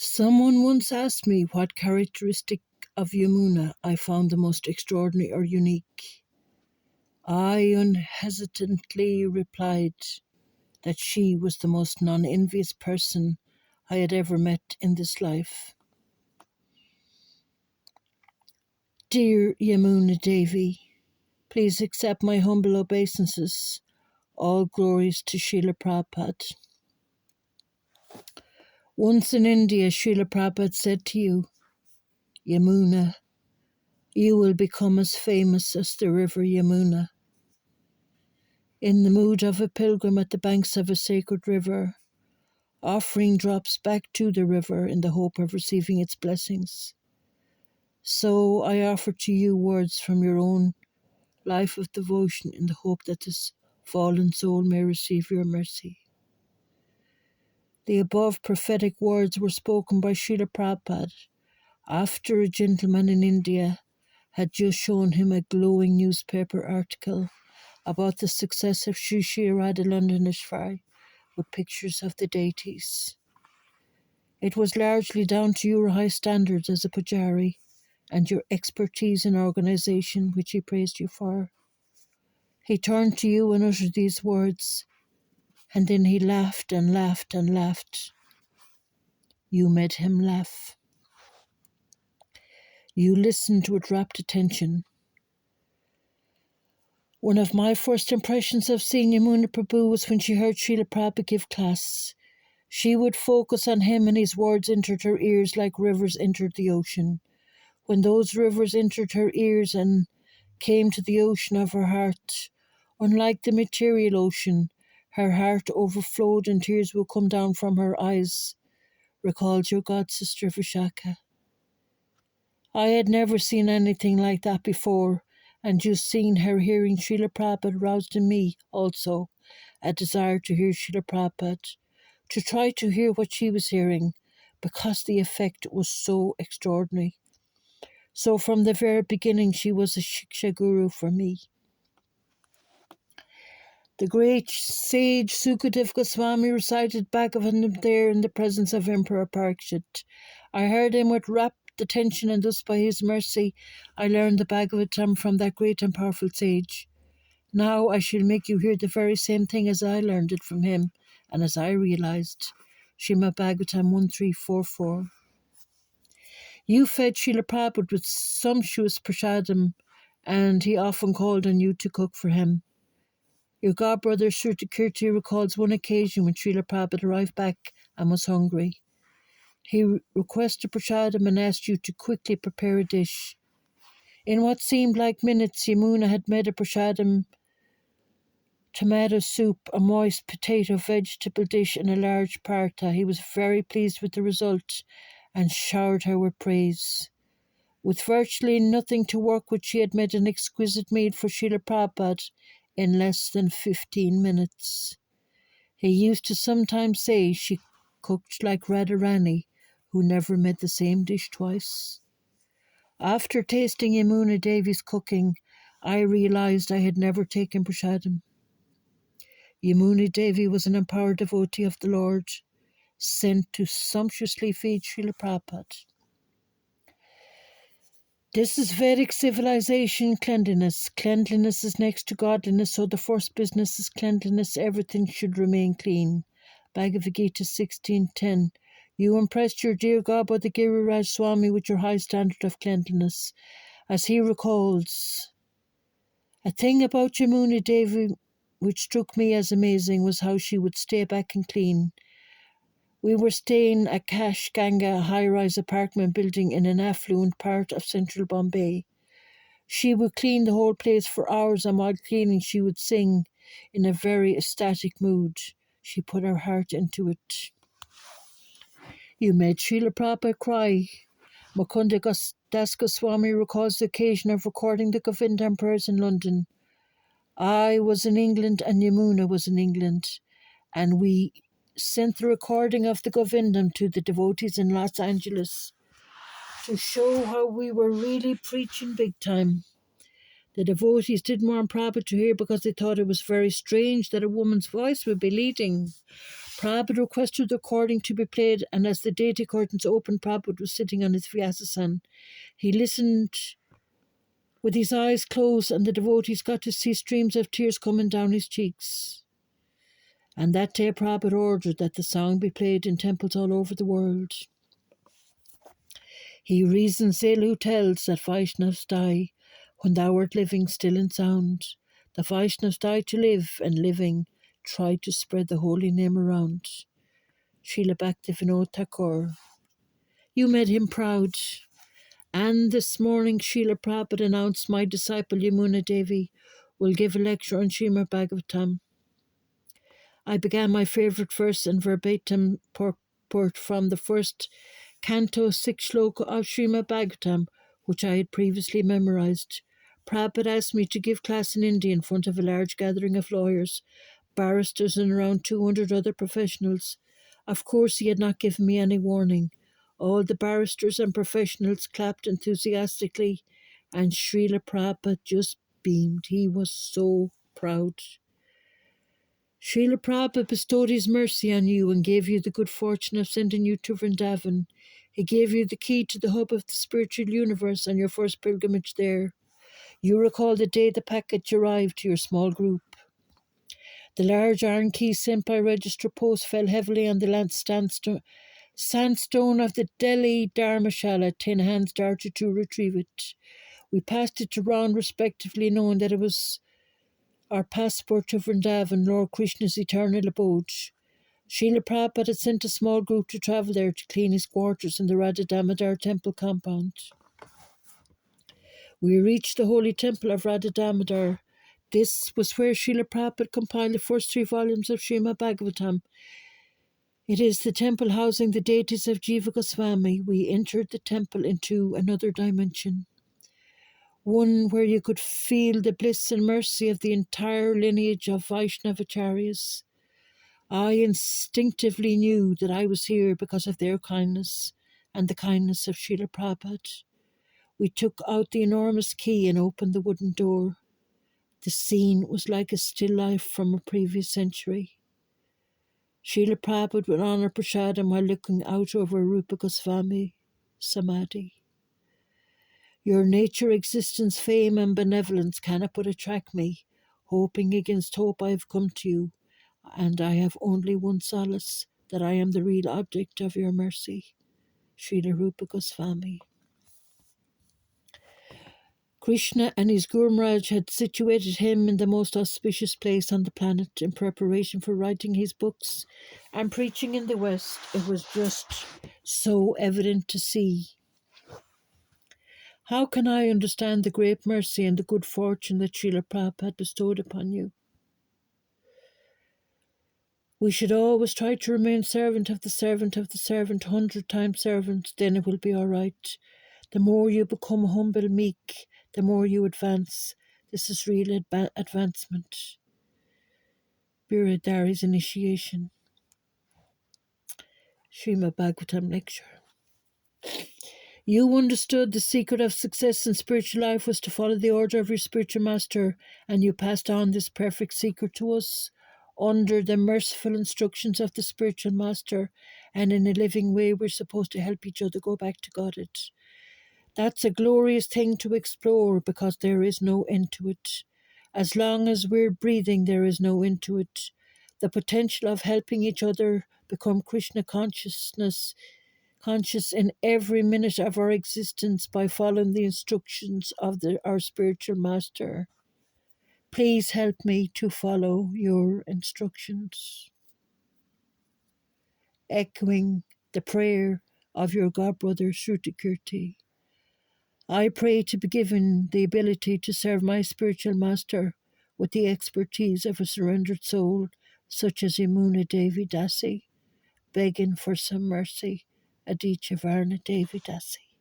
Someone once asked me what characteristic of Yamuna I found the most extraordinary or unique. I unhesitantly replied that she was the most non-envious person I had ever met in this life. Dear Yamuna Devi, please accept my humble obeisances. All glories to Srila Prabhupada. Once in India, Srila Prabhupada said to you, Yamuna, you will become as famous as the river Yamuna. In the mood of a pilgrim at the banks of a sacred river, offering drops back to the river in the hope of receiving its blessings. So I offer to you words from your own life of devotion in the hope that this fallen soul may receive your mercy. The above prophetic words were spoken by Srila Prabhupada after a gentleman in India had just shown him a glowing newspaper article about the success of Sri Sri Radha Londonishvari with pictures of the deities. It was largely down to your high standards as a pujari and your expertise in organisation which he praised you for. He turned to you and uttered these words, and then he laughed and laughed and laughed. You made him laugh. You listened with rapt attention. One of my first impressions of seeing Yamuna Prabhu was when she heard Srila Prabhupada give class. She would focus on him and his words entered her ears like rivers entered the ocean. When those rivers entered her ears and came to the ocean of her heart, unlike the material ocean, her heart overflowed and tears would come down from her eyes, recalled your god sister Vishaka. I had never seen anything like that before, and just seeing her hearing Srila Prabhupada roused in me also a desire to hear Srila Prabhupada, to try to hear what she was hearing, because the effect was so extraordinary. So from the very beginning she was a Shiksha Guru for me. The great sage Sukadev Goswami recited Bhagavatam there in the presence of Emperor Parikshit. I heard him with rapt attention, and thus by his mercy I learned the Bhagavatam from that great and powerful sage. Now I shall make you hear the very same thing as I learned it from him, and as I realized. Srimad Bhagavatam 1344. You fed Srila Prabhupada with sumptuous prasadam, and he often called on you to cook for him. Your godbrother Kirti recalls one occasion when Srila Prabhupada arrived back and was hungry. He requested prasadam and asked you to quickly prepare a dish. In what seemed like minutes, Yamuna had made a prasadam, tomato soup, a moist potato vegetable dish, and a large partha. He was very pleased with the result and showered her with praise. With virtually nothing to work with, she had made an exquisite meal for Srila Prabhupada in less than 15 minutes. He used to sometimes say she cooked like Radharani, who never made the same dish twice. After tasting Yamuna Devi's cooking, I realized I had never taken prasadam. Yamuna Devi was an empowered devotee of the Lord, sent to sumptuously feed Srila Prabhupada. This is Vedic civilization, cleanliness. Cleanliness is next to godliness, so the first business is cleanliness. Everything should remain clean. Bhagavad Gita 16:10. You impressed your dear Godbrother Giriraj Swami with your high standard of cleanliness. As he recalls, a thing about Yamuna Devi which struck me as amazing was how she would stay back and clean. We were staying at Kash Ganga, a high-rise apartment building in an affluent part of central Bombay. She would clean the whole place for hours, and while cleaning she would sing in a very ecstatic mood. She put her heart into it. You made Srila Prabhupada cry. Mukunda Das Goswami recalls the occasion of recording the Govindam prayers in London. I was in England and Yamuna was in England, and we sent the recording of the Govindam to the devotees in Los Angeles to show how we were really preaching big time. The devotees didn't want Prabhupada to hear because they thought it was very strange that a woman's voice would be leading. Prabhupada requested the recording to be played, and as the deity curtains opened, Prabhupada was sitting on his Vyasasan. He listened with his eyes closed, and the devotees got to see streams of tears coming down his cheeks. And that day Prabhupada ordered that the song be played in temples all over the world. He reasons ill who tells that Vaishnavas die when thou art living still in sound. The Vaishnavas die to live, and living try to spread the holy name around. Srila Bhaktivinoda Thakur. You made him proud. And this morning Srila Prabhupada announced my disciple Yamuna Devi will give a lecture on Srimad Bhagavatam. I began my favourite verse and verbatim purport from the first canto 6 shloka of Srimad Bhagavatam, which I had previously memorised. Prabhupada asked me to give class in India in front of a large gathering of lawyers, barristers and around 200 other professionals. Of course, he had not given me any warning. All the barristers and professionals clapped enthusiastically, and Srila Prabhupada just beamed. He was so proud. Srila Prabhupada bestowed his mercy on you and gave you the good fortune of sending you to Vrindavan. He gave you the key to the hub of the spiritual universe on your first pilgrimage there. You recall the day the package arrived to your small group. The large iron key sent by register post fell heavily on the sandstone of the Delhi Dharmashala. 10 hands darted to retrieve it. We passed it around respectively, knowing that it was our passport to Vrindavan, Lord Krishna's eternal abode. Srila Prabhupada had sent a small group to travel there to clean his quarters in the Radha Damodar temple compound. We reached the holy temple of Radha Damodar. This was where Srila Prabhupada compiled the first 3 volumes of Srimad Bhagavatam. It is the temple housing the deities of Jiva Goswami. We entered the temple into another dimension, one where you could feel the bliss and mercy of the entire lineage of Vaishnavacharyas. I instinctively knew that I was here because of their kindness and the kindness of Srila Prabhupada. We took out the enormous key and opened the wooden door. The scene was like a still life from a previous century. Srila Prabhupada would honour prasadam while looking out over Rupa Goswami Samadhi. Your nature, existence, fame and benevolence cannot but attract me. Hoping against hope I have come to you, and I have only one solace, that I am the real object of your mercy. Srila Rupa Goswami. Krishna and his Guru Maharaj had situated him in the most auspicious place on the planet in preparation for writing his books and preaching in the West. It was just so evident to see. How can I understand the great mercy and the good fortune that Srila Prabhupada had bestowed upon you? We should always try to remain servant of the servant of the servant, 100 times servant, then it will be all right. The more you become humble, meek, the more you advance. This is real advancement. Biradari's initiation. Srimad Bhagavatam lecture. You understood the secret of success in spiritual life was to follow the order of your spiritual master, and you passed on this perfect secret to us under the merciful instructions of the spiritual master, and in a living way we're supposed to help each other go back to Godhead. That's a glorious thing to explore because there is no end to it. As long as we're breathing, there is no end to it. The potential of helping each other become Krishna conscious in every minute of our existence by following the instructions of our spiritual master. Please help me to follow your instructions. Echoing the prayer of your godbrother Shrutikirti, I pray to be given the ability to serve my spiritual master with the expertise of a surrendered soul, such as Yamuna Devi Dasi, begging for some mercy. Aditya Varna Devi Dasi.